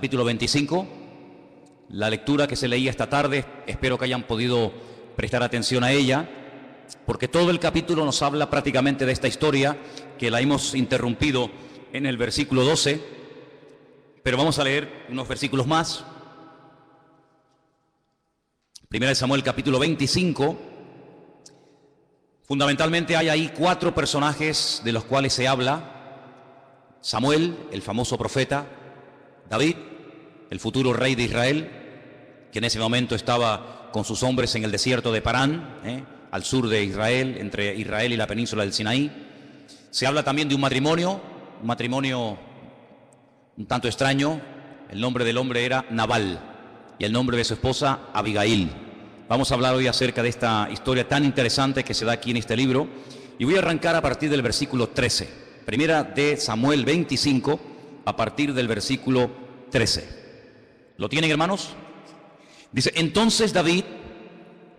capítulo 25. La lectura que se leía esta tarde, espero que hayan podido prestar atención a ella, porque todo el capítulo nos habla prácticamente de esta historia, que la hemos interrumpido en el versículo 12, pero vamos a leer unos versículos más. Primera de Samuel, capítulo 25. Fundamentalmente hay ahí 4 personajes de los cuales se habla. Samuel, el famoso profeta; David, el futuro rey de Israel, que en ese momento estaba con sus hombres en el desierto de Parán, al sur de Israel, entre Israel y la península del Sinaí. Se habla también de un matrimonio un tanto extraño. El nombre del hombre era Nabal y el nombre de su esposa Abigail. Vamos a hablar hoy acerca de esta historia tan interesante que se da aquí en este libro, y voy a arrancar a partir del versículo 13. Primera de Samuel 25, a partir del versículo 13. ¿Lo tienen, hermanos? Dice: entonces David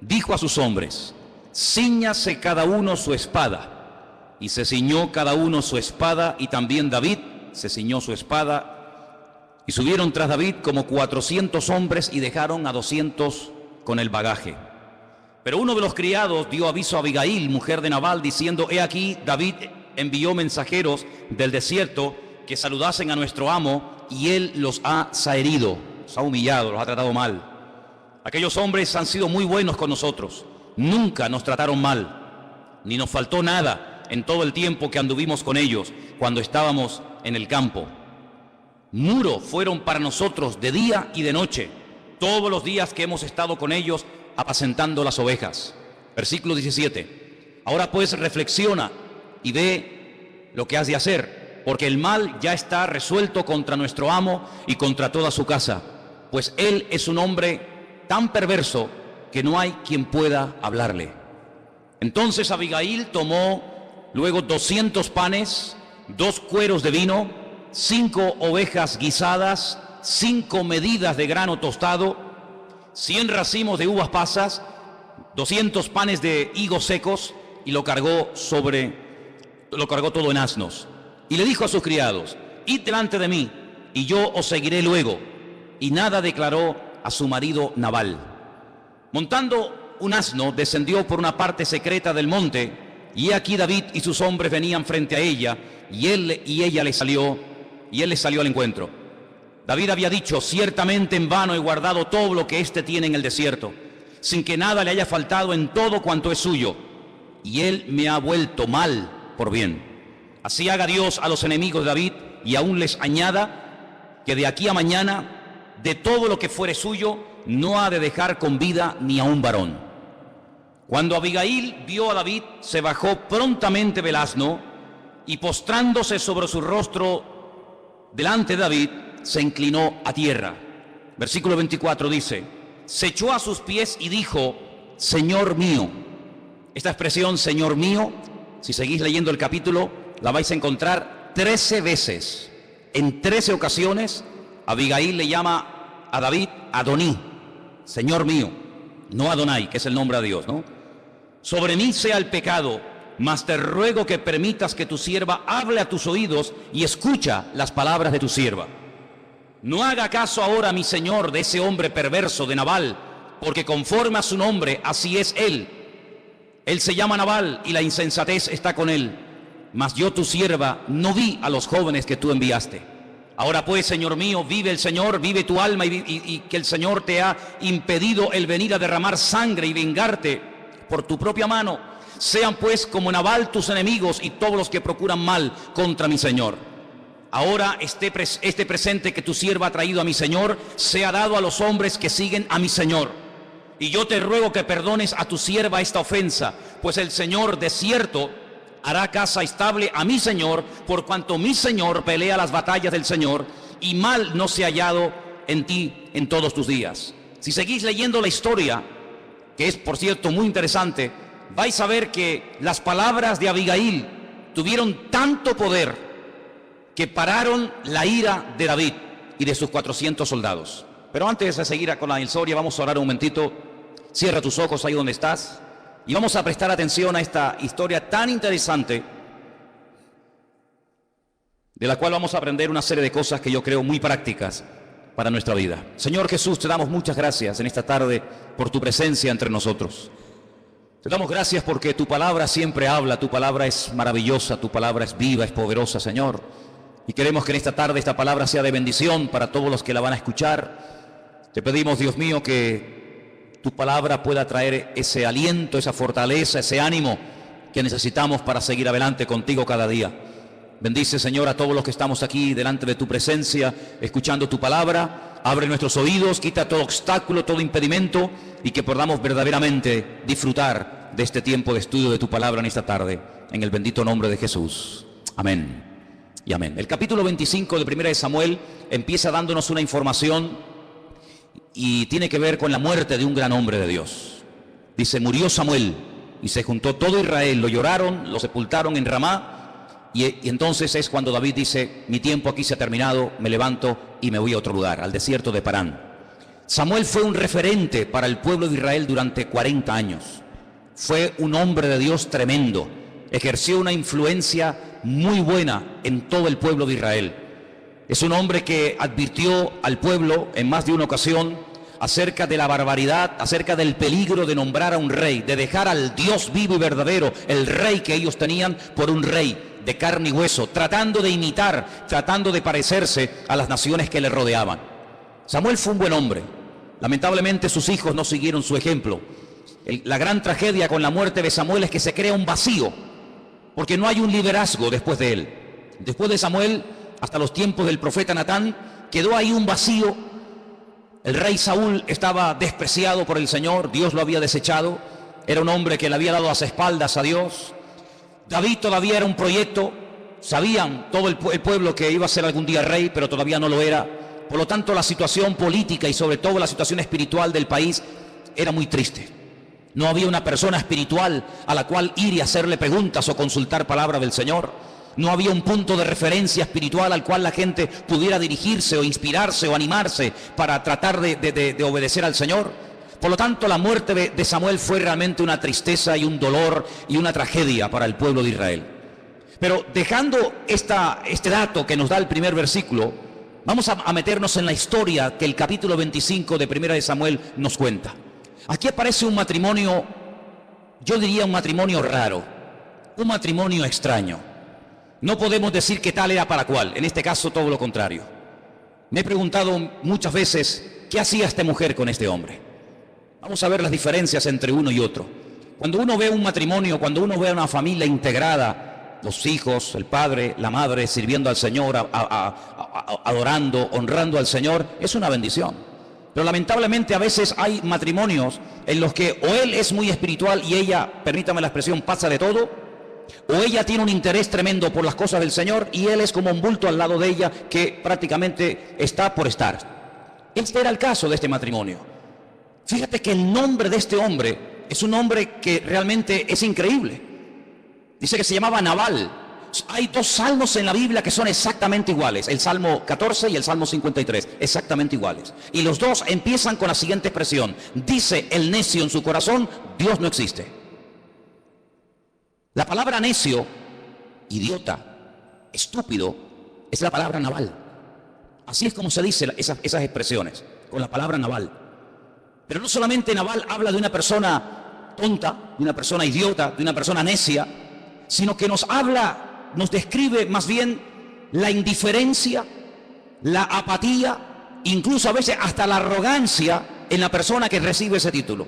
dijo a sus hombres: cíñase cada uno su espada. Y se ciñó cada uno su espada, y también David se ciñó su espada. Y subieron tras David como 400 hombres y dejaron a 200 con el bagaje. Pero uno de los criados dio aviso a Abigail, mujer de Nabal, diciendo: he aquí, David envió mensajeros del desierto que saludasen a nuestro amo, y él los ha zaherido, los ha humillado, los ha tratado mal. Aquellos hombres han sido muy buenos con nosotros, nunca nos trataron mal, ni nos faltó nada en todo el tiempo que anduvimos con ellos cuando estábamos en el campo. Muro fueron para nosotros de día y de noche, todos los días que hemos estado con ellos apacentando las ovejas. Versículo 17. Ahora pues reflexiona y ve lo que has de hacer, porque el mal ya está resuelto contra nuestro amo y contra toda su casa, pues él es un hombre tan perverso que no hay quien pueda hablarle. Entonces Abigail tomó luego 200 panes, 2 cueros de vino, 5 ovejas guisadas, 5 medidas de grano tostado, 100 racimos de uvas pasas, 200 panes de higos secos, y lo cargó todo en asnos. Y le dijo a sus criados: id delante de mí, y yo os seguiré luego. Y nada declaró a su marido Nabal. Montando un asno, descendió por una parte secreta del monte, y he aquí David y sus hombres venían frente a ella, y él le salió al encuentro. David había dicho: ciertamente en vano he guardado todo lo que éste tiene en el desierto, sin que nada le haya faltado en todo cuanto es suyo, y él me ha vuelto mal por bien. Así haga Dios a los enemigos de David, y aún les añada que de aquí a mañana, de todo lo que fuere suyo, no ha de dejar con vida ni a un varón. Cuando Abigail vio a David, se bajó prontamente del asno, y postrándose sobre su rostro delante de David, se inclinó a tierra. Versículo 24 dice: se echó a sus pies y dijo: Señor mío. Esta expresión, Señor mío, si seguís leyendo el capítulo, la vais a encontrar 13 veces. En 13 ocasiones, Abigail le llama a David Adoní, Señor mío, no Adonai, que es el nombre de Dios, ¿no? Sobre mí sea el pecado, mas te ruego que permitas que tu sierva hable a tus oídos y escucha las palabras de tu sierva. No haga caso ahora, mi señor, de ese hombre perverso de Nabal, porque conforme a su nombre, así es él. Él se llama Nabal y la insensatez está con él. Mas yo, tu sierva, no vi a los jóvenes que tú enviaste. Ahora pues, Señor mío, vive el Señor, vive tu alma, y que el Señor te ha impedido el venir a derramar sangre y vengarte por tu propia mano. Sean pues como Nabal tus enemigos y todos los que procuran mal contra mi Señor. Ahora este presente que tu sierva ha traído a mi Señor sea dado a los hombres que siguen a mi Señor. Y yo te ruego que perdones a tu sierva esta ofensa, pues el Señor de cierto hará casa estable a mi Señor, por cuanto mi Señor pelea las batallas del Señor, y mal no se ha hallado en ti en todos tus días. Si seguís leyendo la historia, que es por cierto muy interesante, vais a ver que las palabras de Abigail tuvieron tanto poder que pararon la ira de David y de sus 400 soldados. Pero antes de seguir con la historia, vamos a orar un momentito. Cierra tus ojos ahí donde estás y vamos a prestar atención a esta historia tan interesante, de la cual vamos a aprender una serie de cosas que yo creo muy prácticas para nuestra vida. Señor Jesús, te damos muchas gracias en esta tarde por tu presencia entre nosotros. Te damos gracias porque tu palabra siempre habla, tu palabra es maravillosa, tu palabra es viva, es poderosa, Señor. Y queremos que en esta tarde esta palabra sea de bendición para todos los que la van a escuchar. Te pedimos, Dios mío, que tu palabra pueda traer ese aliento, esa fortaleza, ese ánimo que necesitamos para seguir adelante contigo cada día. Bendice, Señor, a todos los que estamos aquí delante de tu presencia, escuchando tu palabra. Abre nuestros oídos, quita todo obstáculo, todo impedimento, y que podamos verdaderamente disfrutar de este tiempo de estudio de tu palabra en esta tarde, en el bendito nombre de Jesús. Amén y amén. El capítulo 25 de Primera de Samuel empieza dándonos una información y tiene que ver con la muerte de un gran hombre de Dios. Dice, murió Samuel y se juntó todo Israel, lo lloraron, lo sepultaron en Ramá. Y entonces es cuando David dice, mi tiempo aquí se ha terminado, me levanto y me voy a otro lugar, al desierto de Parán. Samuel fue un referente para el pueblo de Israel durante 40 años. Fue un hombre de Dios tremendo, ejerció una influencia muy buena en todo el pueblo de Israel. Es un hombre que advirtió al pueblo en más de una ocasión acerca de la barbaridad, acerca del peligro de nombrar a un rey, de dejar al Dios vivo y verdadero, el rey que ellos tenían, por un rey de carne y hueso, tratando de imitar, tratando de parecerse a las naciones que le rodeaban. Samuel fue un buen hombre. Lamentablemente sus hijos no siguieron su ejemplo. La gran tragedia con la muerte de Samuel es que se crea un vacío, porque no hay un liderazgo después de él. Después de Samuel, hasta los tiempos del profeta Natán, quedó ahí un vacío. El rey Saúl estaba despreciado por el Señor, Dios lo había desechado. Era un hombre que le había dado las espaldas a Dios. David todavía era un proyecto, sabían todo el pueblo que iba a ser algún día rey, pero todavía no lo era. Por lo tanto, la situación política y sobre todo la situación espiritual del país era muy triste. No había una persona espiritual a la cual ir y hacerle preguntas o consultar palabra del Señor. No había un punto de referencia espiritual al cual la gente pudiera dirigirse o inspirarse o animarse para tratar de obedecer al Señor. Por lo tanto, la muerte de Samuel fue realmente una tristeza y un dolor y una tragedia para el pueblo de Israel. Pero dejando este dato que nos da el primer versículo, vamos a meternos en la historia que el capítulo 25 de Primera de Samuel nos cuenta. Aquí aparece un matrimonio, yo diría un matrimonio raro, un matrimonio extraño. No podemos decir que tal era para cual, en este caso todo lo contrario. Me he preguntado muchas veces, ¿qué hacía esta mujer con este hombre? Vamos a ver las diferencias entre uno y otro. Cuando uno ve un matrimonio, cuando uno ve una familia integrada, los hijos, el padre, la madre, sirviendo al Señor, adorando, honrando al Señor, es una bendición. Pero lamentablemente a veces hay matrimonios en los que o él es muy espiritual y ella, permítame la expresión, pasa de todo, o ella tiene un interés tremendo por las cosas del Señor y él es como un bulto al lado de ella que prácticamente está por estar. Este era el caso de este matrimonio. Fíjate que el nombre de este hombre es un nombre que realmente es increíble. Dice que se llamaba Nabal. Hay dos salmos en la Biblia que son exactamente iguales, el Salmo 14 y el Salmo 53, exactamente iguales. Y los dos empiezan con la siguiente expresión: dice el necio en su corazón, Dios no existe. La palabra necio, idiota, estúpido, es la palabra Nabal. Así es como se dice esas expresiones, con la palabra Nabal. Pero no solamente Nabal habla de una persona tonta, de una persona idiota, de una persona necia, sino que nos describe más bien la indiferencia, la apatía, incluso a veces hasta la arrogancia en la persona que recibe ese título.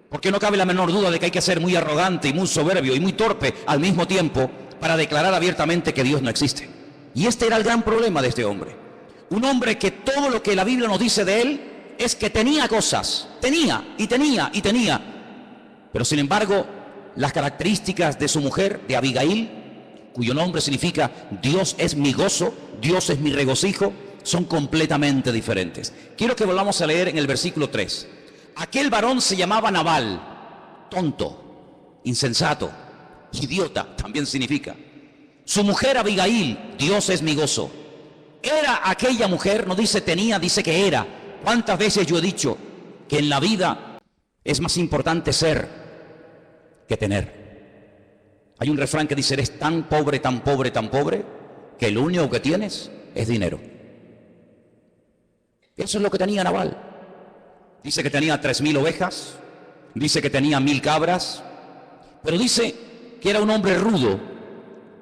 Porque no cabe la menor duda de que hay que ser muy arrogante y muy soberbio y muy torpe al mismo tiempo para declarar abiertamente que Dios no existe. Y este era el gran problema de este hombre. Un hombre que todo lo que la Biblia nos dice de él es que tenía cosas, tenía. Pero sin embargo, las características de su mujer, de Abigail, cuyo nombre significa Dios es mi gozo, Dios es mi regocijo, son completamente diferentes. Quiero que volvamos a leer en el versículo 3. Aquel varón se llamaba Nabal, tonto, insensato, idiota, también significa. Su mujer Abigail, Dios es mi gozo. Era aquella mujer, no dice tenía, dice que era. ¿Cuántas veces yo he dicho que en la vida es más importante ser que tener? Hay un refrán que dice, eres tan pobre, que lo único que tienes es dinero. Eso es lo que tenía Nabal. Dice que tenía 3.000 ovejas, dice que tenía 1.000 cabras, pero dice que era un hombre rudo,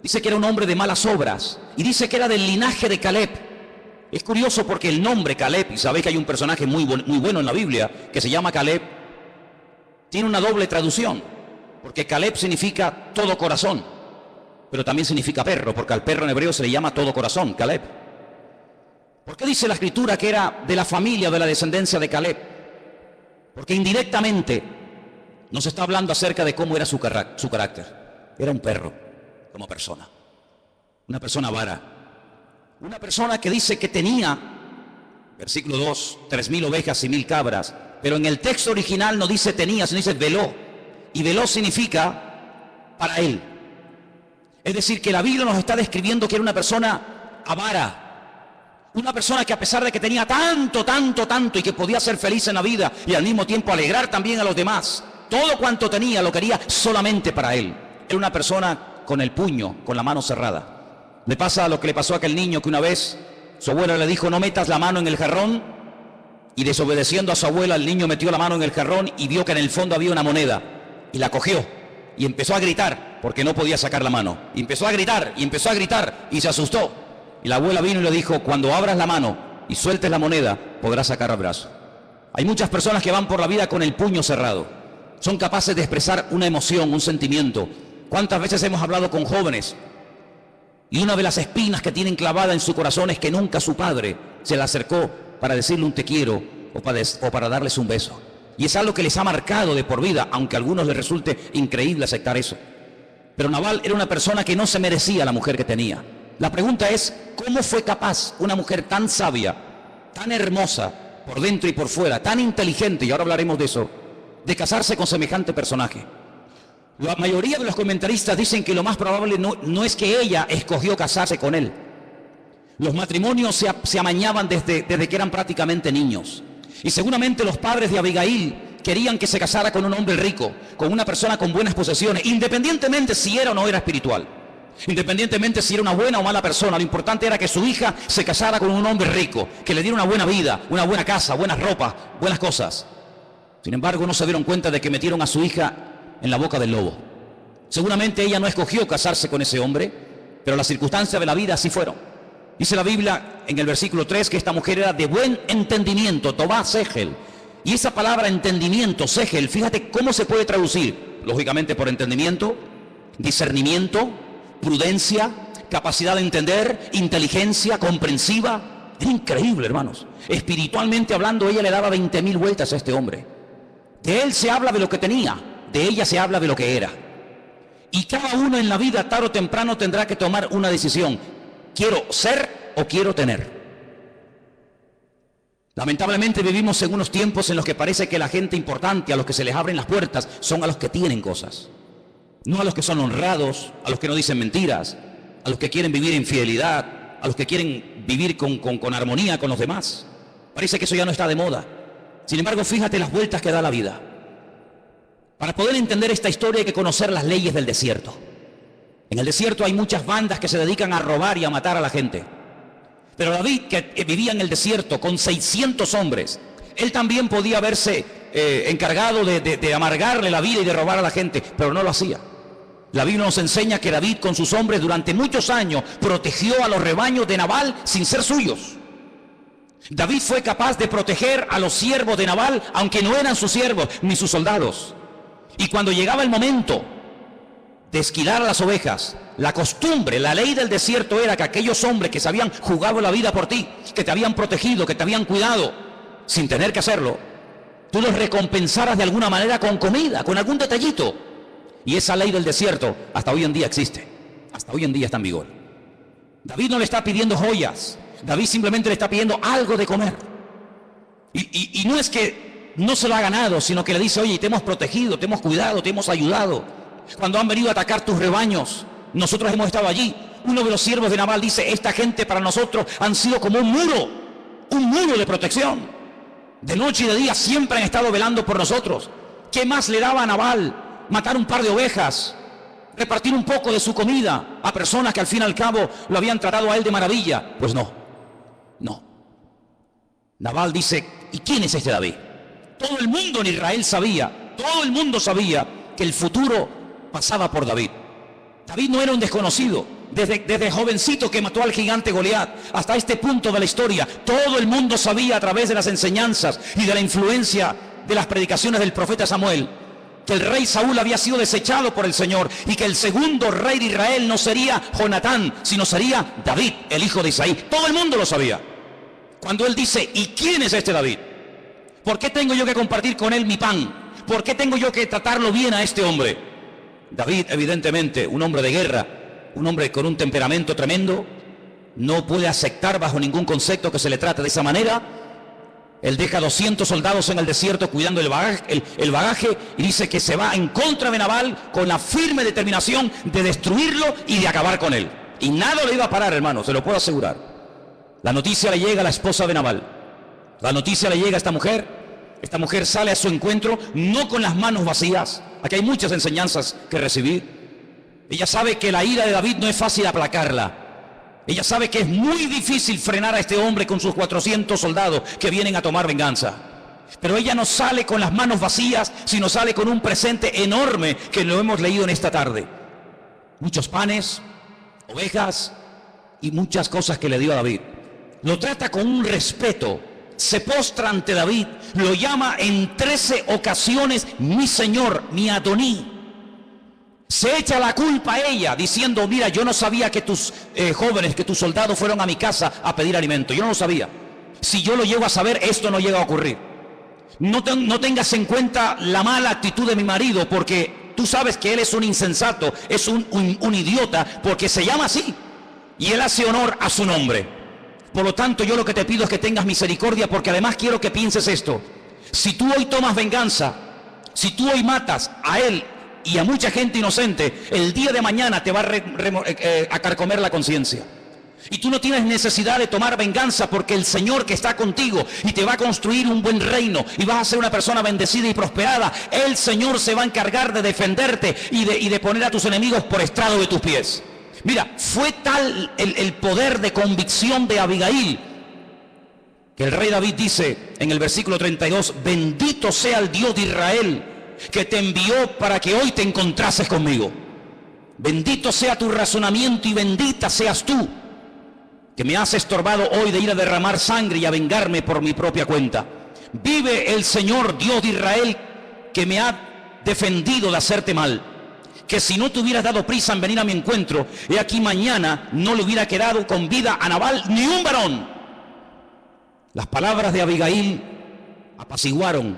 dice que era un hombre de malas obras, y dice que era del linaje de Caleb. Es curioso porque el nombre Caleb, y sabéis que hay un personaje muy bueno en la Biblia que se llama Caleb, tiene una doble traducción, porque Caleb significa todo corazón, pero también significa perro, porque al perro en hebreo se le llama todo corazón, Caleb. ¿Por qué dice la Escritura que era de la familia o de la descendencia de Caleb? Porque indirectamente nos está hablando acerca de cómo era su carácter. Era un perro como persona, una persona avara, una persona que dice que tenía, versículo 2, 3.000 ovejas y 1.000 cabras, pero en el texto original no dice tenía, sino dice veló, y veló significa para él. Es decir, que la Biblia nos está describiendo que era una persona avara, una persona que a pesar de que tenía tanto y que podía ser feliz en la vida y al mismo tiempo alegrar también a los demás, todo cuanto tenía lo quería solamente para él. Era una persona con el puño, con la mano cerrada. Le pasa lo que le pasó a aquel niño que una vez su abuela le dijo: no metas la mano en el jarrón, y desobedeciendo a su abuela el niño metió la mano en el jarrón y vio que en el fondo había una moneda y la cogió y empezó a gritar porque no podía sacar la mano. Y empezó a gritar y se asustó. Y la abuela vino y le dijo: cuando abras la mano y sueltes la moneda, podrás sacar el brazo. Hay muchas personas que van por la vida con el puño cerrado. Son capaces de expresar una emoción, un sentimiento. ¿Cuántas veces hemos hablado con jóvenes? Y una de las espinas que tienen clavada en su corazón es que nunca su padre se le acercó para decirle un te quiero o para darles un beso. Y es algo que les ha marcado de por vida, aunque a algunos les resulte increíble aceptar eso. Pero Nabal era una persona que no se merecía la mujer que tenía. La pregunta es, ¿cómo fue capaz una mujer tan sabia, tan hermosa, por dentro y por fuera, tan inteligente, y ahora hablaremos de eso, de casarse con semejante personaje? La mayoría de los comentaristas dicen que lo más probable no es que ella escogió casarse con él. Los matrimonios se amañaban desde que eran prácticamente niños. Y seguramente los padres de Abigail querían que se casara con un hombre rico, con una persona con buenas posesiones, independientemente si era o no era espiritual. Independientemente si era una buena o mala persona, lo importante era que su hija se casara con un hombre rico, que le diera una buena vida, una buena casa, buenas ropas, buenas cosas. Sin embargo, no se dieron cuenta de que metieron a su hija en la boca del lobo. Seguramente ella no escogió casarse con ese hombre, pero las circunstancias de la vida así fueron. Dice la Biblia en el versículo 3 que esta mujer era de buen entendimiento, Tobá Segel. Y esa palabra entendimiento, Segel, fíjate cómo se puede traducir. Lógicamente por entendimiento, discernimiento, prudencia, capacidad de entender, inteligencia, comprensiva. Era increíble, hermanos. Espiritualmente hablando, ella le daba 20.000 vueltas a este hombre. De él se habla de lo que tenía, de ella se habla de lo que era. Y cada uno en la vida, tarde o temprano, tendrá que tomar una decisión. ¿Quiero ser o quiero tener? Lamentablemente vivimos en unos tiempos en los que parece que la gente importante, a los que se les abren las puertas, son a los que tienen cosas. No a los que son honrados, a los que no dicen mentiras, a los que quieren vivir en fidelidad, a los que quieren vivir con armonía con los demás. Parece que eso ya no está de moda. Sin embargo, fíjate las vueltas que da la vida. Para poder entender esta historia hay que conocer las leyes del desierto. En el desierto hay muchas bandas que se dedican a robar y a matar a la gente. Pero David, que vivía en el desierto con 600 hombres, él también podía haberse encargado de amargarle la vida y de robar a la gente, pero no lo hacía. La Biblia nos enseña que David con sus hombres durante muchos años protegió a los rebaños de Nabal sin ser suyos. David fue capaz de proteger a los siervos de Nabal, aunque no eran sus siervos ni sus soldados. Y cuando llegaba el momento de esquilar a las ovejas, la costumbre, la ley del desierto era que aquellos hombres que se habían jugado la vida por ti, que te habían protegido, que te habían cuidado, sin tener que hacerlo, tú los recompensaras de alguna manera con comida, con algún detallito. Y esa ley del desierto hasta hoy en día existe, hasta hoy en día está en vigor. David no le está pidiendo joyas, David simplemente le está pidiendo algo de comer. Y no es que no se lo ha ganado, sino que le dice: oye, te hemos protegido, te hemos cuidado, te hemos ayudado. Cuando han venido a atacar tus rebaños, nosotros hemos estado allí. Uno de los siervos de Nabal dice: esta gente para nosotros han sido como un muro de protección. De noche y de día siempre han estado velando por nosotros. ¿Qué más le daba a Nabal? Matar un par de ovejas, repartir un poco de su comida a personas que al fin y al cabo lo habían tratado a él de maravilla. Pues no. Nabal dice, ¿y quién es este David? Todo el mundo en Israel sabía, todo el mundo sabía que el futuro pasaba por David. David no era un desconocido. Desde jovencito que mató al gigante Goliat hasta este punto de la historia, todo el mundo sabía a través de las enseñanzas y de la influencia de las predicaciones del profeta Samuel que el rey Saúl había sido desechado por el Señor y que el segundo rey de Israel no sería Jonatán, sino sería David, el hijo de Isaí. Todo el mundo lo sabía. Cuando él dice, ¿y quién es este David? ¿Por qué tengo yo que compartir con él mi pan? ¿Por qué tengo yo que tratarlo bien a este hombre? David, evidentemente, un hombre de guerra, un hombre con un temperamento tremendo, no puede aceptar bajo ningún concepto que se le trate de esa manera. Él deja 200 soldados en el desierto cuidando el bagaje y dice que se va en contra de Nabal con la firme determinación de destruirlo y de acabar con él. Y nada le iba a parar, hermano, se lo puedo asegurar. La noticia le llega a la esposa de Nabal. La noticia le llega a esta mujer. Esta mujer sale a su encuentro no con las manos vacías. Aquí hay muchas enseñanzas que recibir. Ella sabe que la ira de David no es fácil aplacarla. Ella sabe que es muy difícil frenar a este hombre con sus 400 soldados que vienen a tomar venganza. Pero ella no sale con las manos vacías, sino sale con un presente enorme que lo hemos leído en esta tarde. Muchos panes, ovejas y muchas cosas que le dio a David. Lo trata con un respeto, se postra ante David, lo llama en 13 ocasiones mi señor, mi Adoní. Se echa la culpa a ella diciendo, mira, yo no sabía que tus jóvenes, que tus soldados fueron a mi casa a pedir alimento, yo no lo sabía. Si yo lo llego a saber, esto no llega a ocurrir. No tengas en cuenta la mala actitud de mi marido, porque tú sabes que él es un insensato, es un idiota, porque se llama así, y él hace honor a su nombre. Por lo tanto, yo lo que te pido es que tengas misericordia, porque además quiero que pienses esto. Si tú hoy tomas venganza, si tú hoy matas a él y a mucha gente inocente, el día de mañana te va a carcomer la conciencia. Y tú no tienes necesidad de tomar venganza, porque el Señor que está contigo y te va a construir un buen reino y vas a ser una persona bendecida y prosperada, el Señor se va a encargar de defenderte y de poner a tus enemigos por estrado de tus pies. Mira, fue tal el poder de convicción de Abigail que el rey David dice en el versículo 32, bendito sea el Dios de Israel que te envió para que hoy te encontrases conmigo. Bendito sea tu razonamiento y bendita seas tú que me has estorbado hoy de ir a derramar sangre y a vengarme por mi propia cuenta. Vive el Señor Dios de Israel que me ha defendido de hacerte mal, que si no te hubieras dado prisa en venir a mi encuentro, he aquí mañana no le hubiera quedado con vida a Nabal ni un varón. Las palabras de Abigail apaciguaron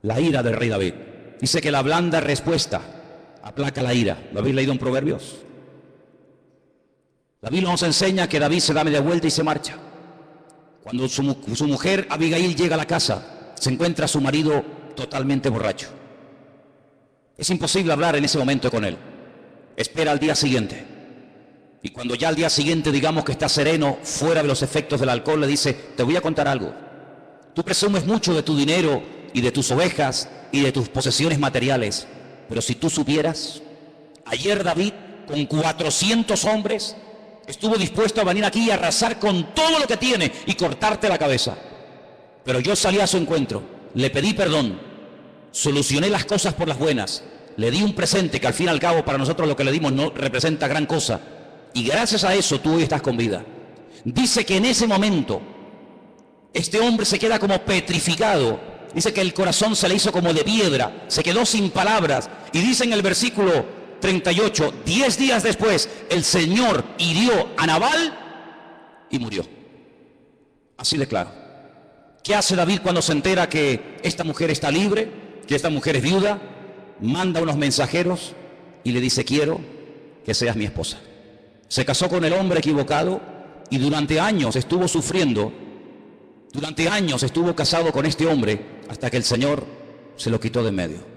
la ira del rey David. Dice que la blanda respuesta aplaca la ira. ¿Lo habéis leído en Proverbios? La Biblia nos enseña que David se da media vuelta y se marcha. Cuando su mujer Abigail llega a la casa, se encuentra a su marido totalmente borracho. Es imposible hablar en ese momento con él. Espera al día siguiente. Y cuando ya al día siguiente digamos que está sereno, fuera de los efectos del alcohol, le dice, te voy a contar algo. Tú presumes mucho de tu dinero y de tus ovejas y de tus posesiones materiales. Pero si tú supieras, ayer David, con 400 hombres, estuvo dispuesto a venir aquí y arrasar con todo lo que tiene y cortarte la cabeza. Pero yo salí a su encuentro, le pedí perdón, solucioné las cosas por las buenas, le di un presente que al fin y al cabo para nosotros lo que le dimos no representa gran cosa, y gracias a eso tú hoy estás con vida. Dice que en ese momento este hombre se queda como petrificado, dice que el corazón se le hizo como de piedra, se quedó sin palabras, y dice en el versículo 38, 10 días después el Señor hirió a Nabal y murió. Así de claro. ¿Qué hace David cuando se entera que esta mujer está libre, que esta mujer es viuda? Manda unos mensajeros y le dice, quiero que seas mi esposa. Se casó con el hombre equivocado y durante años estuvo sufriendo, durante años estuvo casado con este hombre hasta que el Señor se lo quitó de en medio.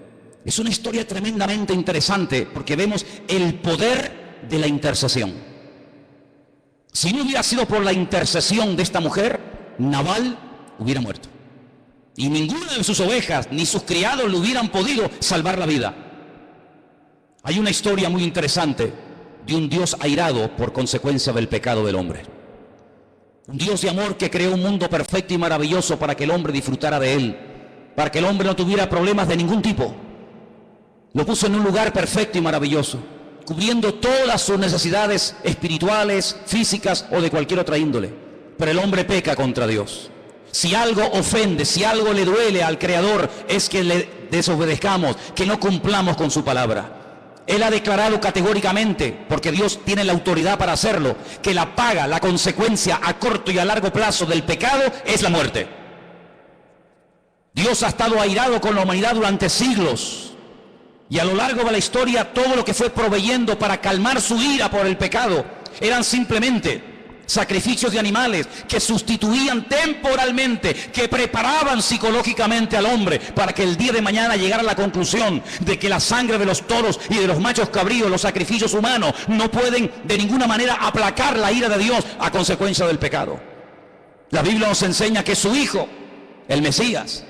Es una historia tremendamente interesante porque vemos el poder de la intercesión. Si no hubiera sido por la intercesión de esta mujer, Nabal hubiera muerto. Y ninguna de sus ovejas ni sus criados le hubieran podido salvar la vida. Hay una historia muy interesante de un Dios airado por consecuencia del pecado del hombre. Un Dios de amor que creó un mundo perfecto y maravilloso para que el hombre disfrutara de él, para que el hombre no tuviera problemas de ningún tipo. Lo puso en un lugar perfecto y maravilloso, cubriendo todas sus necesidades espirituales, físicas o de cualquier otra índole. Pero el hombre peca contra Dios. Si algo ofende, si algo le duele al Creador, es que le desobedezcamos, que no cumplamos con su palabra. Él ha declarado categóricamente, porque Dios tiene la autoridad para hacerlo, que la paga, la consecuencia a corto y a largo plazo del pecado es la muerte. Dios ha estado airado con la humanidad durante siglos, y a lo largo de la historia todo lo que fue proveyendo para calmar su ira por el pecado eran simplemente sacrificios de animales que sustituían temporalmente, que preparaban psicológicamente al hombre para que el día de mañana llegara a la conclusión de que la sangre de los toros y de los machos cabríos, los sacrificios humanos, no pueden de ninguna manera aplacar la ira de Dios a consecuencia del pecado. La Biblia nos enseña que su Hijo, el Mesías,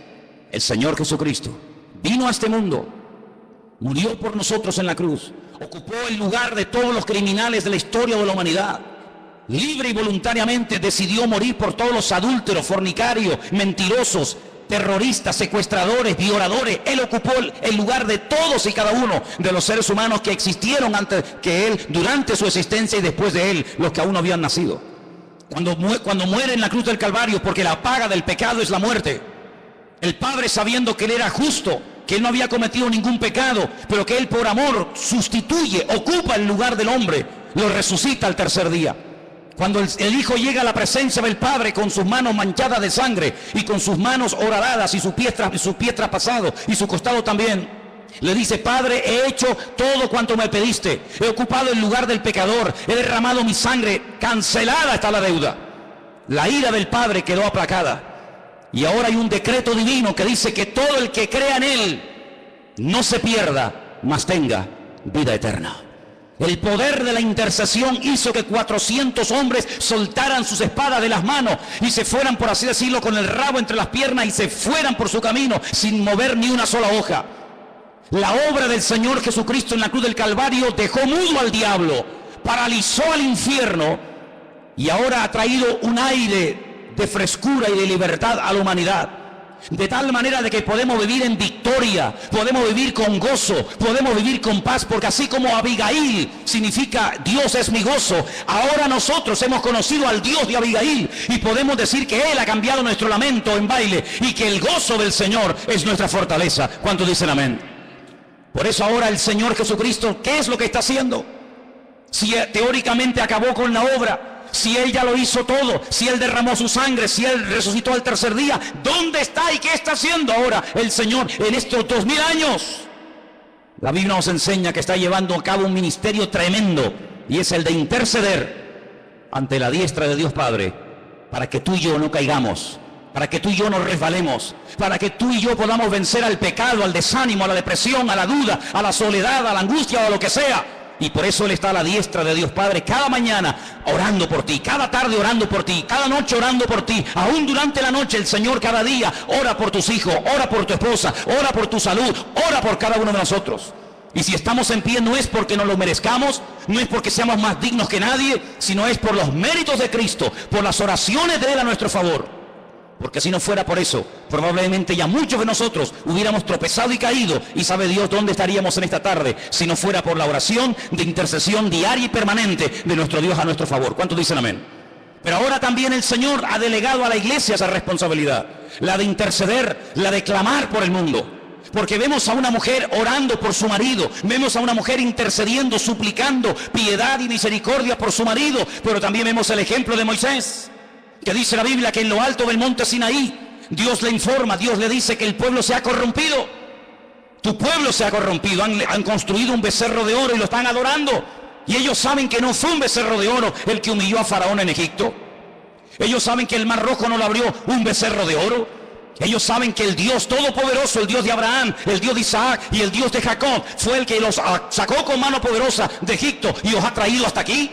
el Señor Jesucristo, vino a este mundo, murió por nosotros en la cruz, ocupó el lugar de todos los criminales de la historia de la humanidad. Libre y voluntariamente decidió morir por todos los adúlteros, fornicarios, mentirosos, terroristas, secuestradores, violadores. Él ocupó el lugar de todos y cada uno de los seres humanos que existieron antes que Él, durante su existencia y después de Él, los que aún no habían nacido. Cuando muere en la cruz del Calvario, porque la paga del pecado es la muerte, el Padre, sabiendo que Él era justo, que Él no había cometido ningún pecado, pero que Él por amor sustituye, ocupa el lugar del hombre, lo resucita al tercer día. Cuando el Hijo llega a la presencia del Padre con sus manos manchadas de sangre y con sus manos horadadas y sus pies traspasados y su costado también, le dice: Padre, he hecho todo cuanto me pediste, he ocupado el lugar del pecador, he derramado mi sangre, cancelada está la deuda. La ira del Padre quedó aplacada y ahora hay un decreto divino que dice que todo el que crea en Él no se pierda, mas tenga vida eterna. El poder de la intercesión hizo que 400 hombres soltaran sus espadas de las manos y se fueran, por así decirlo, con el rabo entre las piernas y se fueran por su camino sin mover ni una sola hoja. La obra del Señor Jesucristo en la cruz del Calvario dejó mudo al diablo, paralizó al infierno y ahora ha traído un aire de frescura y de libertad a la humanidad. De tal manera de que podemos vivir en victoria, podemos vivir con gozo, podemos vivir con paz, porque así como Abigail significa Dios es mi gozo, ahora nosotros hemos conocido al Dios de Abigail y podemos decir que Él ha cambiado nuestro lamento en baile y que el gozo del Señor es nuestra fortaleza. ¿Cuántos dicen amén? Por eso ahora el Señor Jesucristo, ¿qué es lo que está haciendo? Si teóricamente acabó con la obra, si Él ya lo hizo todo, si Él derramó su sangre, si Él resucitó al tercer día, ¿dónde está y qué está haciendo ahora el Señor en estos 2000 años? La Biblia nos enseña que está llevando a cabo un ministerio tremendo y es el de interceder ante la diestra de Dios Padre para que tú y yo no caigamos, para que tú y yo no resbalemos, para que tú y yo podamos vencer al pecado, al desánimo, a la depresión, a la duda, a la soledad, a la angustia o a lo que sea. Y por eso Él está a la diestra de Dios Padre cada mañana orando por ti, cada tarde orando por ti, cada noche orando por ti. Aún durante la noche el Señor cada día ora por tus hijos, ora por tu esposa, ora por tu salud, ora por cada uno de nosotros. Y si estamos en pie no es porque nos lo merezcamos, no es porque seamos más dignos que nadie, sino es por los méritos de Cristo, por las oraciones de Él a nuestro favor. Porque si no fuera por eso, probablemente ya muchos de nosotros hubiéramos tropezado y caído, y sabe Dios dónde estaríamos en esta tarde, si no fuera por la oración de intercesión diaria y permanente de nuestro Dios a nuestro favor. ¿Cuántos dicen amén? Pero ahora también el Señor ha delegado a la iglesia esa responsabilidad, la de interceder, la de clamar por el mundo. Porque vemos a una mujer orando por su marido, vemos a una mujer intercediendo, suplicando piedad y misericordia por su marido, pero también vemos el ejemplo de Moisés, que dice la Biblia que en lo alto del monte Sinaí, Dios le informa, Dios le dice que el pueblo se ha corrompido. Tu pueblo se ha corrompido, han construido un becerro de oro y lo están adorando. Y ellos saben que no fue un becerro de oro el que humilló a Faraón en Egipto. Ellos saben que el mar rojo no lo abrió un becerro de oro. Ellos saben que el Dios todopoderoso, el Dios de Abraham, el Dios de Isaac y el Dios de Jacob, fue el que los sacó con mano poderosa de Egipto y los ha traído hasta aquí.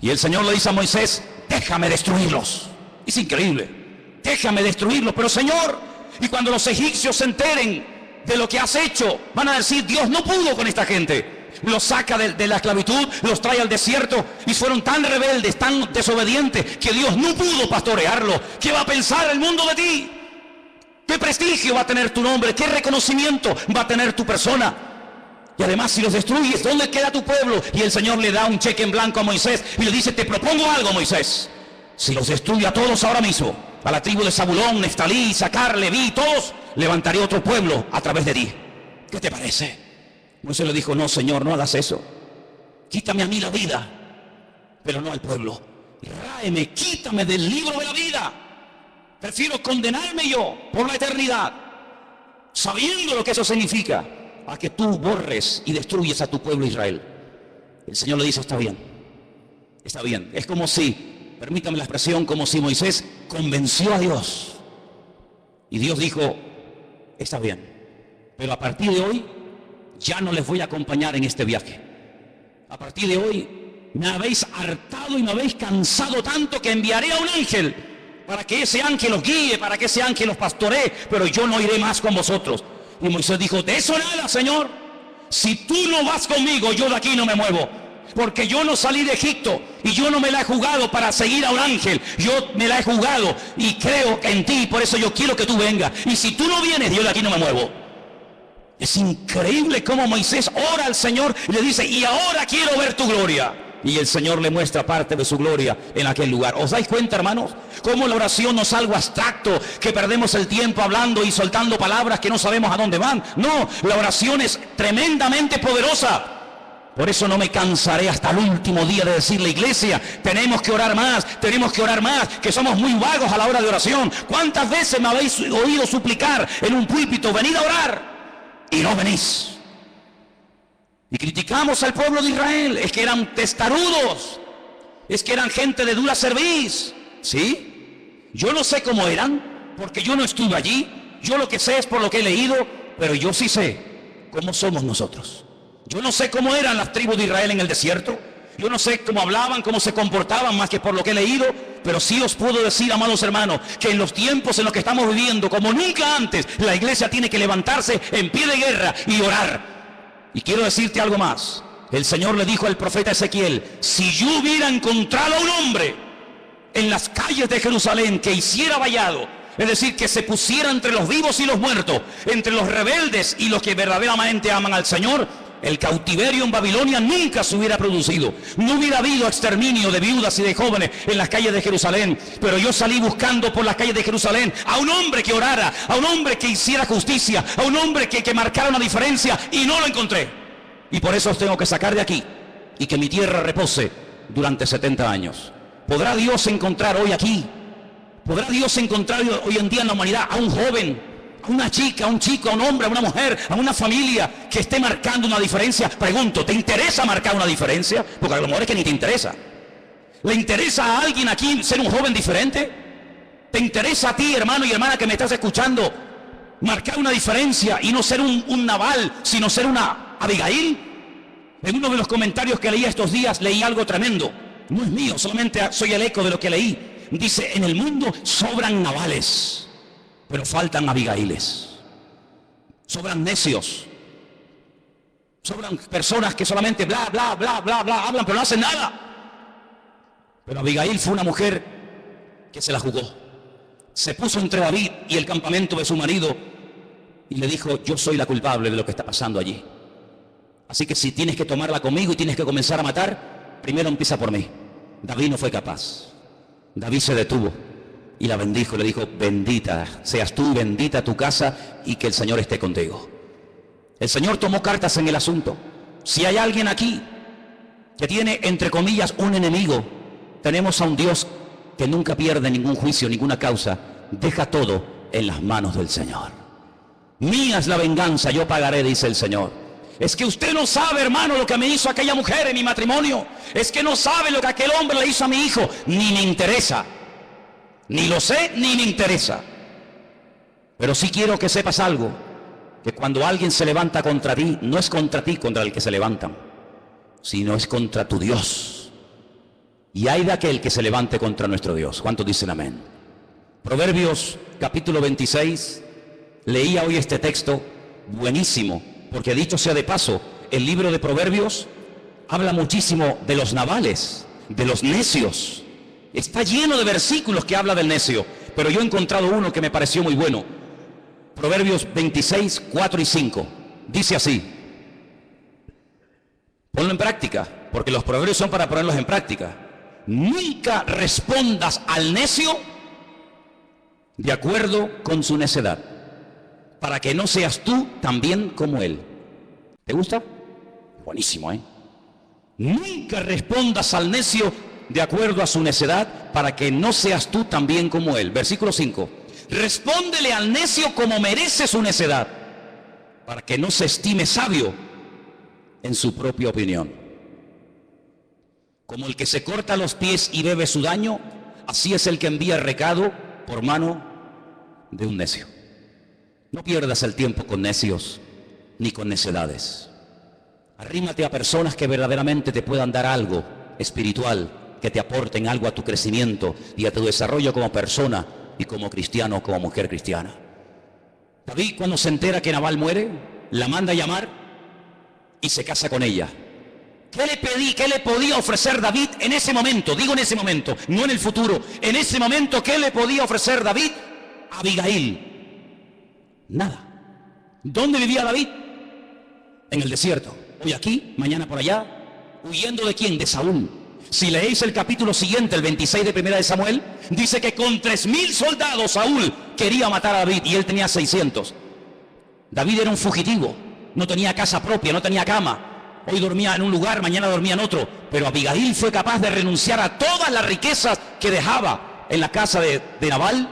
Y el Señor le dice a Moisés: déjame destruirlos. Es increíble, déjame destruirlos. Pero Señor, y cuando los egipcios se enteren de lo que has hecho, van a decir: Dios no pudo con esta gente. los saca de la esclavitud, los trae al desierto y fueron tan rebeldes, tan desobedientes que Dios no pudo pastorearlos. ¿Qué va a pensar el mundo de ti? ¿Qué prestigio va a tener tu nombre? ¿Qué reconocimiento va a tener tu persona? Y además, si los destruyes, ¿dónde queda tu pueblo? Y el Señor le da un cheque en blanco a Moisés y le dice: te propongo algo, Moisés. Si los destruye a todos ahora mismo, a la tribu de Zabulón, Neftalí, Isacar, Leví, todos, levantaré otro pueblo a través de ti. ¿Qué te parece? Moisés le dijo: no, Señor, no hagas eso. Quítame a mí la vida, pero no al pueblo. Ráeme, quítame del libro de la vida. Prefiero condenarme yo por la eternidad, sabiendo lo que eso significa, a que tú borres y destruyes a tu pueblo Israel. El Señor le dice: está bien, está bien. Es como si, permítame la expresión, como si Moisés convenció a Dios. Y Dios dijo: está bien, pero a partir de hoy ya no les voy a acompañar en este viaje. A partir de hoy me habéis hartado y me habéis cansado tanto que enviaré a un ángel para que ese ángel los guíe, para que ese ángel los pastoree, pero yo no iré más con vosotros. Y Moisés dijo: de eso nada, Señor. Si tú no vas conmigo, yo de aquí no me muevo. Porque yo no salí de Egipto y yo no me la he jugado para seguir a un ángel. Yo me la he jugado y creo en ti, por eso yo quiero que tú vengas. Y si tú no vienes, yo de aquí no me muevo. Es increíble cómo Moisés ora al Señor y le dice: y ahora quiero ver tu gloria. Y el Señor le muestra parte de su gloria en aquel lugar. ¿Os dais cuenta, hermanos? Cómo la oración no es algo abstracto, que perdemos el tiempo hablando y soltando palabras que no sabemos a dónde van. No, la oración es tremendamente poderosa. Por eso no me cansaré hasta el último día de decirle: iglesia, tenemos que orar más, que somos muy vagos a la hora de oración. ¿Cuántas veces me habéis oído suplicar en un púlpito: venid a orar? Y no venís. Y criticamos al pueblo de Israel: es que eran testarudos, es que eran gente de dura cerviz. ¿Sí? Yo no sé cómo eran, porque yo no estuve allí. Yo lo que sé es por lo que he leído, pero yo sí sé cómo somos nosotros. Yo no sé cómo eran las tribus de Israel en el desierto. Yo no sé cómo hablaban, cómo se comportaban, más que por lo que he leído. Pero sí os puedo decir, amados hermanos, que en los tiempos en los que estamos viviendo, como nunca antes, la iglesia tiene que levantarse en pie de guerra y orar. Y quiero decirte algo más. El Señor le dijo al profeta Ezequiel: si yo hubiera encontrado a un hombre en las calles de Jerusalén que hiciera vallado, es decir, que se pusiera entre los vivos y los muertos, entre los rebeldes y los que verdaderamente aman al Señor, el cautiverio en Babilonia nunca se hubiera producido. No hubiera habido exterminio de viudas y de jóvenes en las calles de Jerusalén. Pero yo salí buscando por las calles de Jerusalén a un hombre que orara, a un hombre que hiciera justicia, a un hombre que marcara una diferencia, y no lo encontré. Y por eso os tengo que sacar de aquí y que mi tierra repose durante 70 años. ¿Podrá Dios encontrar hoy aquí? ¿Podrá Dios encontrar hoy en día en la humanidad a un joven, a una chica, a un chico, a un hombre, a una mujer, a una familia que esté marcando una diferencia? Pregunto: ¿te interesa marcar una diferencia? Porque a lo mejor es que ni te interesa. ¿Le interesa a alguien aquí ser un joven diferente? ¿Te interesa a ti, hermano y hermana que me estás escuchando, marcar una diferencia y no ser un Nabal, sino ser una Abigail? En uno de los comentarios que leí estos días leí algo tremendo. No es mío, solamente soy el eco de lo que leí. Dice: en el mundo sobran Nabales, pero faltan Abigailes. Sobran necios. Sobran personas que solamente bla, bla, bla, bla, bla, hablan, pero no hacen nada. Pero Abigail fue una mujer que se la jugó. Se puso entre David y el campamento de su marido y le dijo: yo soy la culpable de lo que está pasando allí. Así que si tienes que tomarla conmigo y tienes que comenzar a matar, primero empieza por mí. David no fue capaz. David se detuvo y la bendijo, le dijo: bendita seas tú, bendita tu casa, y que el Señor esté contigo. El Señor tomó cartas en el asunto. Si hay alguien aquí que tiene, entre comillas, un enemigo, tenemos a un Dios que nunca pierde ningún juicio, ninguna causa. Deja todo en las manos del Señor. Mía es la venganza, yo pagaré, dice el Señor. Es que usted no sabe, hermano, lo que me hizo aquella mujer en mi matrimonio. Es que no sabe lo que aquel hombre le hizo a mi hijo. Ni me interesa. Ni lo sé, ni me interesa. Pero sí quiero que sepas algo: que cuando alguien se levanta contra ti, no es contra ti contra el que se levantan, sino es contra tu Dios. Y hay de aquel que se levante contra nuestro Dios. ¿Cuántos dicen amén? Proverbios capítulo 26. Leía hoy este texto buenísimo, porque dicho sea de paso, el libro de Proverbios habla muchísimo de los nabales, de los necios. Está lleno de versículos que habla del necio, pero yo he encontrado uno que me pareció muy bueno. Proverbios 26, 4 y 5. Dice así. Ponlo en práctica, porque los proverbios son para ponerlos en práctica. Nunca respondas al necio de acuerdo con su necedad, para que no seas tú también como él. ¿Te gusta? Buenísimo, ¿eh? Nunca respondas al necio de acuerdo a su necedad, para que no seas tú también como él. Versículo 5. Respóndele al necio como merece su necedad, para que no se estime sabio en su propia opinión. Como el que se corta los pies y bebe su daño, así es el que envía recado por mano de un necio. No pierdas el tiempo con necios ni con necedades. Arrímate a personas que verdaderamente te puedan dar algo espiritual, que te aporten algo a tu crecimiento y a tu desarrollo como persona y como cristiano o como mujer cristiana. David, cuando se entera que Nabal muere, la manda a llamar y se casa con ella. ¿Qué le podía ofrecer David en ese momento? Digo en ese momento, no en el futuro. En ese momento, ¿qué le podía ofrecer David a Abigail? Nada. ¿Dónde vivía David? En el desierto. Hoy aquí, mañana por allá. ¿Huyendo de quién? De Saúl. Si leéis el capítulo siguiente, el 26 de Primera de Samuel, dice que con 3.000 soldados Saúl quería matar a David y él tenía 600. David era un fugitivo. No tenía casa propia, no tenía cama. Hoy dormía en un lugar, mañana dormía en otro. Pero Abigail fue capaz de renunciar a todas las riquezas que dejaba en la casa de Nabal,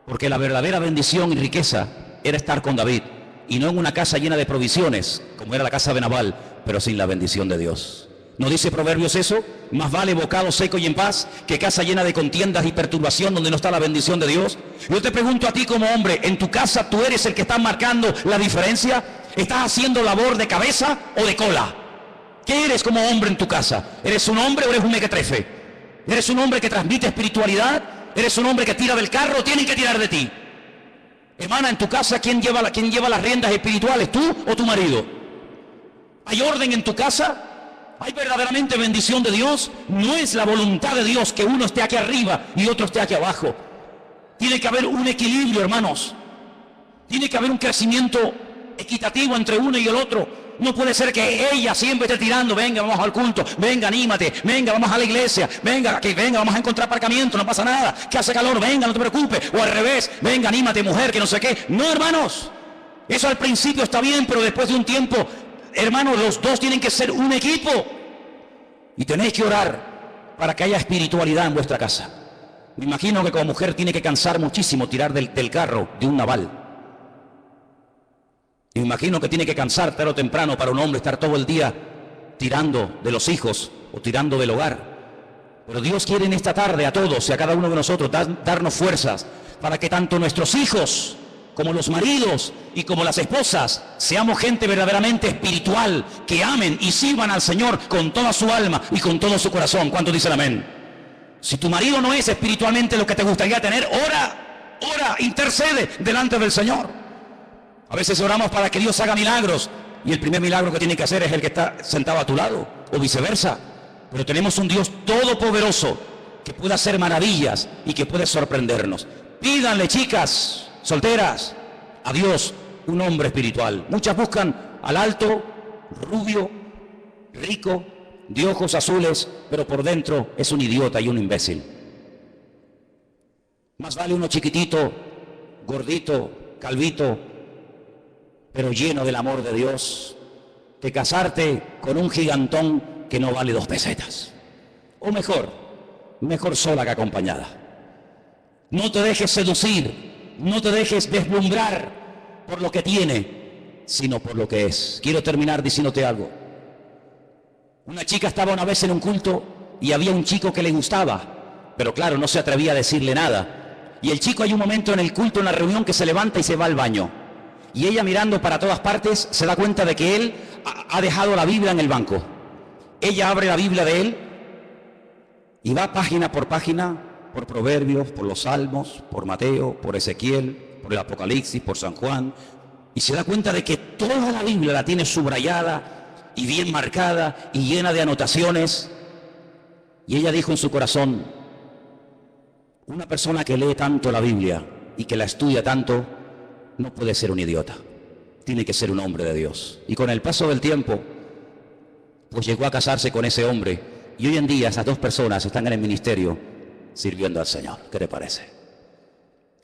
porque la verdadera bendición y riqueza era estar con David, y no en una casa llena de provisiones, como era la casa de Nabal, pero sin la bendición de Dios. ¿No dice Proverbios eso? Más vale bocado seco y en paz que casa llena de contiendas y perturbación donde no está la bendición de Dios. Yo te pregunto a ti como hombre, ¿en tu casa tú eres el que está marcando la diferencia? ¿Estás haciendo labor de cabeza o de cola? ¿Qué eres como hombre en tu casa? ¿Eres un hombre o eres un mequetrefe? ¿Eres un hombre que transmite espiritualidad? ¿Eres un hombre que tira del carro o tienen que tirar de ti? Hermana, en tu casa, ¿quién lleva las riendas espirituales, tú o tu marido? ¿Hay orden en tu casa? ¿Hay verdaderamente bendición de Dios? No es la voluntad de Dios que uno esté aquí arriba y otro esté aquí abajo. Tiene que haber un equilibrio, hermanos. Tiene que haber un crecimiento equitativo entre uno y el otro. No puede ser que ella siempre esté tirando, venga, vamos al culto, venga, anímate, venga, vamos a la iglesia, venga, vamos a encontrar aparcamiento, no pasa nada, que hace calor, venga, no te preocupes, o al revés, venga, anímate, mujer, que no sé qué. No, hermanos, eso al principio está bien, pero después de un tiempo, hermanos, los dos tienen que ser un equipo, y tenéis que orar para que haya espiritualidad en vuestra casa. Me imagino que como mujer tiene que cansar muchísimo tirar del carro de un Nabal. Y me imagino que tiene que cansar tarde o temprano para un hombre estar todo el día tirando de los hijos o tirando del hogar. Pero Dios quiere en esta tarde a todos y a cada uno de nosotros darnos fuerzas para que tanto nuestros hijos como los maridos y como las esposas seamos gente verdaderamente espiritual, que amen y sirvan al Señor con toda su alma y con todo su corazón. ¿Cuántos dicen amén? Si tu marido no es espiritualmente lo que te gustaría tener, ora, intercede delante del Señor. A veces oramos para que Dios haga milagros y el primer milagro que tiene que hacer es el que está sentado a tu lado, o viceversa. Pero tenemos un Dios todopoderoso que puede hacer maravillas y que puede sorprendernos. Pídanle, chicas solteras, a Dios un hombre espiritual. Muchas buscan al alto, rubio, rico, de ojos azules, pero por dentro es un idiota y un imbécil. Más vale uno chiquitito, gordito, calvito, pero lleno del amor de Dios, que casarte con un gigantón que no vale 2 pesetas. O mejor sola que acompañada. No te dejes seducir, no te dejes deslumbrar por lo que tiene, sino por lo que es. Quiero terminar diciéndote algo. Una chica estaba una vez en un culto y había un chico que le gustaba, pero claro, no se atrevía a decirle nada. Y el chico, hay un momento en el culto, en la reunión, que se levanta y se va al baño. Y ella, mirando para todas partes, se da cuenta de que él ha dejado la Biblia en el banco. Ella abre la Biblia de él y va página por página, por Proverbios, por los Salmos, por Mateo, por Ezequiel, por el Apocalipsis, por San Juan, y se da cuenta de que toda la Biblia la tiene subrayada, y bien marcada y llena de anotaciones. Y ella dijo en su corazón: una persona que lee tanto la Biblia y que la estudia tanto no puede ser un idiota, tiene que ser un hombre de Dios. Y con el paso del tiempo, pues llegó a casarse con ese hombre, y hoy en día esas dos personas están en el ministerio sirviendo al Señor. ¿Qué le parece?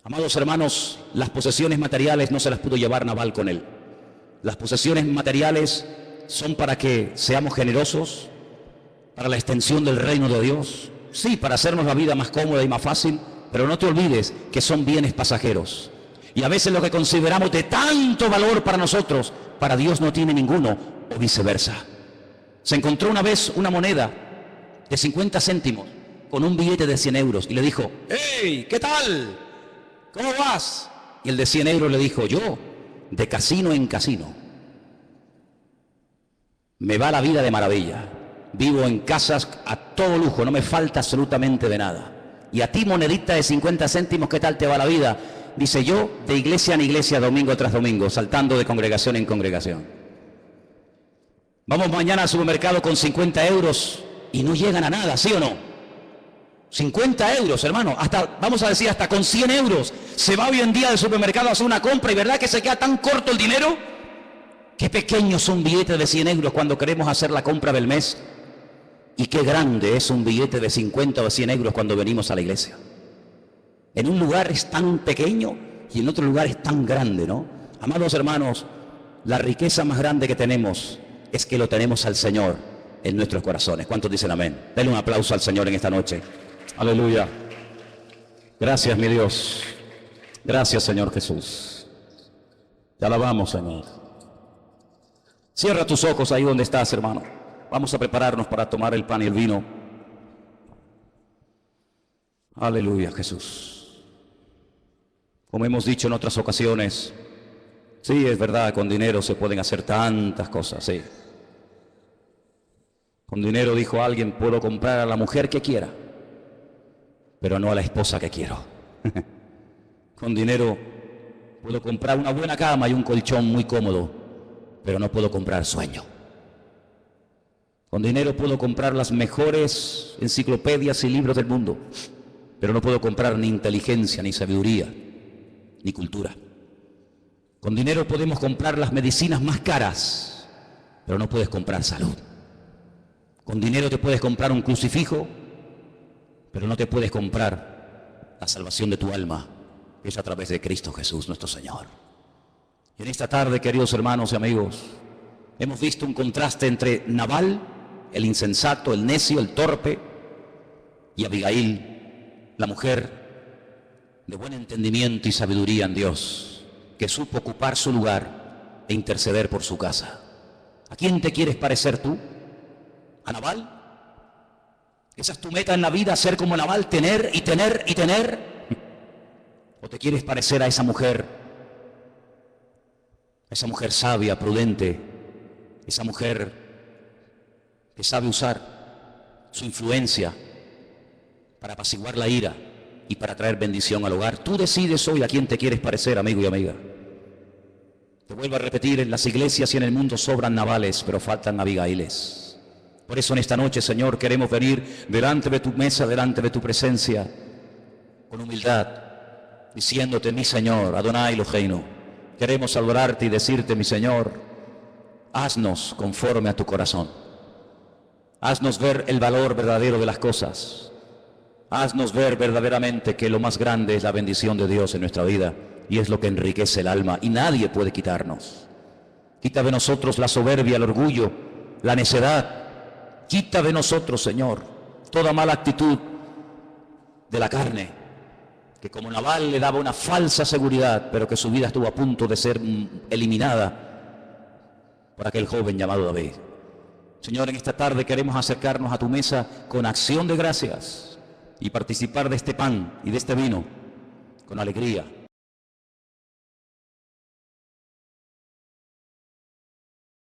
Amados hermanos, las posesiones materiales no se las pudo llevar Nabal con él. Las posesiones materiales son para que seamos generosos, para la extensión del reino de Dios, sí, para hacernos la vida más cómoda y más fácil, pero no te olvides que son bienes pasajeros. Y a veces lo que consideramos de tanto valor para nosotros, para Dios no tiene ninguno, o viceversa. Se encontró una vez una moneda de 50 céntimos con un billete de 100 euros y le dijo: ¡Hey! ¿Qué tal? ¿Cómo vas? Y el de 100 euros le dijo: yo, de casino en casino, me va la vida de maravilla. Vivo en casas a todo lujo, no me falta absolutamente de nada. Y a ti, monedita de 50 céntimos, ¿qué tal te va la vida? Dice: yo, de iglesia en iglesia, domingo tras domingo, saltando de congregación en congregación. Vamos mañana al supermercado con 50 euros y no llegan a nada, ¿sí o no? 50 euros, hermano, hasta, vamos a decir, hasta con 100 euros se va hoy en día al supermercado a hacer una compra, y ¿verdad que se queda tan corto el dinero? Qué pequeños son billetes de 100 euros cuando queremos hacer la compra del mes, y qué grande es un billete de 50 o de 100 euros cuando venimos a la iglesia. En un lugar es tan pequeño y en otro lugar es tan grande, ¿no? Amados hermanos, la riqueza más grande que tenemos es que lo tenemos al Señor en nuestros corazones. ¿Cuántos dicen amén? Denle un aplauso al Señor en esta noche. Aleluya. Gracias, mi Dios. Gracias, Señor Jesús. Te alabamos, Señor. Cierra tus ojos ahí donde estás, hermano. Vamos a prepararnos para tomar el pan y el vino. Aleluya, Jesús. Como hemos dicho en otras ocasiones, sí, es verdad, con dinero se pueden hacer tantas cosas, sí. Con dinero, dijo alguien, puedo comprar a la mujer que quiera, pero no a la esposa que quiero. Con dinero puedo comprar una buena cama y un colchón muy cómodo, pero no puedo comprar sueño. Con dinero puedo comprar las mejores enciclopedias y libros del mundo, pero no puedo comprar ni inteligencia, ni sabiduría, ni cultura. Con dinero podemos comprar las medicinas más caras, pero no puedes comprar salud. Con dinero te puedes comprar un crucifijo, pero no te puedes comprar la salvación de tu alma, que es a través de Cristo Jesús, nuestro Señor. Y en esta tarde, queridos hermanos y amigos, hemos visto un contraste entre Nabal, el insensato, el necio, el torpe, y Abigail, la mujer de buen entendimiento y sabiduría en Dios, que supo ocupar su lugar e interceder por su casa. ¿A quién te quieres parecer tú? ¿A Nabal? ¿Esa es tu meta en la vida, ser como Nabal, tener y tener y tener? ¿O te quieres parecer a esa mujer sabia, prudente, esa mujer que sabe usar su influencia para apaciguar la ira y para traer bendición al hogar? Tú decides hoy a quién te quieres parecer, amigo y amiga. Te vuelvo a repetir, en las iglesias y en el mundo sobran Nabales, pero faltan Abigailes. Por eso en esta noche, Señor, queremos venir delante de tu mesa, delante de tu presencia, con humildad, diciéndote: mi Señor, Adonai Eloheinu, queremos adorarte y decirte: mi Señor, haznos conforme a tu corazón. Haznos ver el valor verdadero de las cosas. Haznos ver verdaderamente que lo más grande es la bendición de Dios en nuestra vida, y es lo que enriquece el alma, y nadie puede quitarnos. Quita de nosotros la soberbia, el orgullo, la necedad. Quita de nosotros, Señor, toda mala actitud de la carne, que como Nabal le daba una falsa seguridad, pero que su vida estuvo a punto de ser eliminada por aquel joven llamado David. Señor, en esta tarde queremos acercarnos a tu mesa con acción de gracias y participar de este pan y de este vino con alegría,